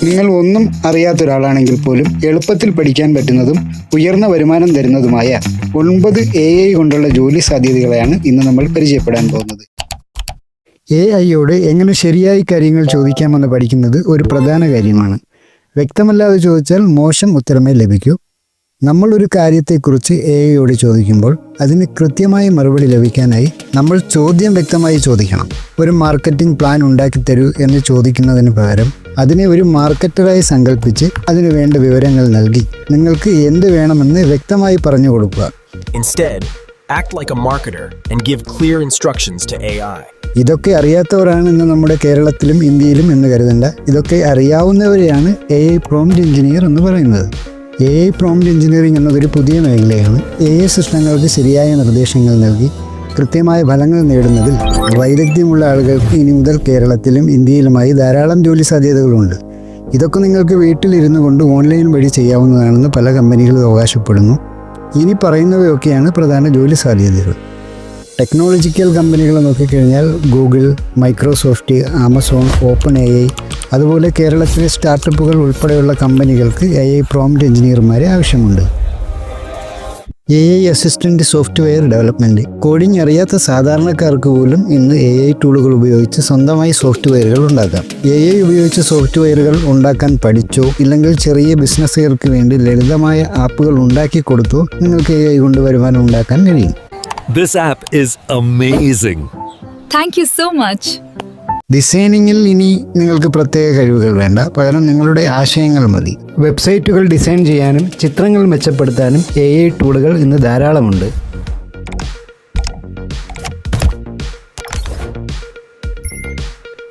നിങ്ങൾ ഒന്നും അറിയാത്ത ഒരാളാണെങ്കിൽ പോലും എളുപ്പത്തിൽ പഠിക്കാൻ പറ്റുന്നതും ഉയർന്ന വരുമാനം തരുന്നതുമായ 9 AI കൊണ്ടുള്ള ജോലി സാധ്യതകളെയാണ് ഇന്ന് നമ്മൾ പരിചയപ്പെടാൻ പോകുന്നത്. AI-യോട് എങ്ങനെ ശരിയായി കാര്യങ്ങൾ ചോദിക്കാമെന്ന് പഠിക്കുന്നത് ഒരു പ്രധാന കാര്യമാണ്. വ്യക്തമല്ലാതെ ചോദിച്ചാൽ മോശം ഉത്തരമേ ലഭിക്കൂ. നമ്മളൊരു കാര്യത്തെക്കുറിച്ച് AI-യോട് ചോദിക്കുമ്പോൾ അതിന് കൃത്യമായ മറുപടി ലഭിക്കാനായി നമ്മൾ ചോദ്യം വ്യക്തമായി ചോദിക്കണം. ഒരു മാർക്കറ്റിംഗ് പ്ലാൻ ഉണ്ടാക്കി തരൂ എന്ന് ചോദിക്കുന്നതിന് പകരം അതിനെ ഒരു മാർക്കറ്ററായി സങ്കല്പിച്ച് അതിന് വേണ്ട വിവരങ്ങൾ നൽകി നിങ്ങൾക്ക് എന്ത് വേണമെന്ന് വ്യക്തമായി പറഞ്ഞു കൊടുക്കുക. Instead, act like a marketer and give clear instructions to AI. ഇതൊക്കെ അറിയാത്തവരാണ് ഇന്ന് നമ്മുടെ കേരളത്തിലും ഇന്ത്യയിലും എന്ന് കരുതണ്ട. ഇതൊക്കെ അറിയാവുന്നവരെയാണ് AI പ്രോംപ്റ്റ് എഞ്ചിനീയർ എന്ന് പറയുന്നത്. AI പ്രോംപ്റ്റ് എഞ്ചിനീയറിംഗ് എന്നതൊരു പുതിയ മേഖലയാണ്. AI സിസ്റ്റങ്ങൾക്ക് ശരിയായ നിർദ്ദേശങ്ങൾ നൽകി കൃത്യമായ ഫലങ്ങൾ നേടുന്നതിൽ വൈദഗ്ധ്യമുള്ള ആളുകൾക്ക് ഇനി മുതൽ കേരളത്തിലും ഇന്ത്യയിലുമായി ധാരാളം ജോലി സാധ്യതകളുണ്ട്. ഇതൊക്കെ നിങ്ങൾക്ക് വീട്ടിലിരുന്നു കൊണ്ട് ഓൺലൈൻ വഴി ചെയ്യാവുന്നതാണെന്ന് പല കമ്പനികളും അവകാശപ്പെടുന്നു. ഇനി പറയുന്നവയൊക്കെയാണ് പ്രധാന ജോലി സാധ്യതകൾ. ടെക്നോളജിക്കൽ കമ്പനികൾ നോക്കിക്കഴിഞ്ഞാൽ Google, Microsoft, Amazon, open AI, അതുപോലെ കേരളത്തിലെ സ്റ്റാർട്ടപ്പുകൾ ഉൾപ്പെടെയുള്ള കമ്പനികൾക്ക് AI പ്രോംപ്റ്റ് എഞ്ചിനീയർമാരെ ആവശ്യമുണ്ട്. AI assistant software development. Coding അറിയാത്ത സാധാരണക്കാർക്ക് പോലും ഇന്ന് AI ടൂളുകൾ ഉപയോഗിച്ച് സ്വന്തമായി സോഫ്റ്റ്വെയറുകൾ ഉണ്ടാക്കാം. AI ഉപയോഗിച്ച് സോഫ്റ്റ്വെയറുകൾ ഉണ്ടാക്കാൻ പഠിച്ചോ ഇല്ലെങ്കിൽ ചെറിയ ബിസിനസ്സുകൾക്ക് വേണ്ടി ലളിതമായ ആപ്പുകൾ ഉണ്ടാക്കി കൊടുത്തോ നിങ്ങൾക്ക് AI കൊണ്ട് വരുമാനം ഉണ്ടാക്കാൻ കഴിയും. This app is amazing. Thank you so much. ഡിസൈനിങ്ങിൽ ഇനി നിങ്ങൾക്ക് പ്രത്യേക കഴിവുകൾ വേണ്ട, പകരം നിങ്ങളുടെ ആശയങ്ങൾ മതി. വെബ്സൈറ്റുകൾ ഡിസൈൻ ചെയ്യാനും ചിത്രങ്ങൾ മെച്ചപ്പെടുത്താനും AI ടൂളുകൾ ഇന്ന് ധാരാളമുണ്ട്.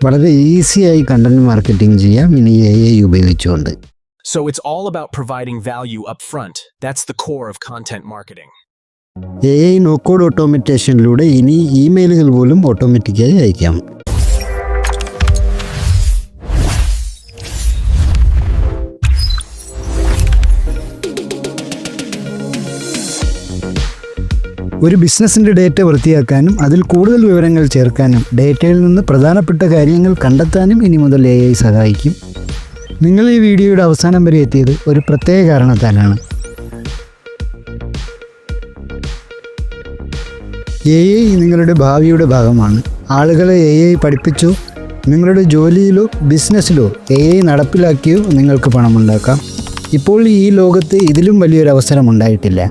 വളരെ ഈസിയായി കണ്ടന്റ് മാർക്കറ്റിംഗ് ചെയ്യാം ഇനി AI ഉപയോഗിച്ചുകൊണ്ട്. So it's all about providing value up front. That's the core of content marketing. AI നോക്കോഡ് ഓട്ടോമേറ്റേഷനിലൂടെ ഇനി ഇമെയിലുകൾ പോലും ഓട്ടോമാറ്റിക്കായി അയക്കാം. ഒരു ബിസിനസ്സിൻ്റെ ഡേറ്റ വൃത്തിയാക്കാനും അതിൽ കൂടുതൽ വിവരങ്ങൾ ചേർക്കാനും ഡേറ്റയിൽ നിന്ന് പ്രധാനപ്പെട്ട കാര്യങ്ങൾ കണ്ടെത്താനും ഇനി മുതൽ AI സഹായിക്കും. നിങ്ങൾ ഈ വീഡിയോയുടെ അവസാനം വരെ എത്തിയത് ഒരു പ്രത്യേക കാരണത്താലാണ്. AI നിങ്ങളുടെ ഭാവിയുടെ ഭാഗമാണ്. ആളുകളെ AI പഠിപ്പിച്ചോ നിങ്ങളുടെ ജോലിയിലോ ബിസിനസ്സിലോ AI നടപ്പിലാക്കിയോ നിങ്ങൾക്ക് പണമുണ്ടാക്കാം. ഇപ്പോൾ ഈ ലോകത്ത് ഇതിലും വലിയൊരു അവസരം ഉണ്ടായിട്ടില്ല.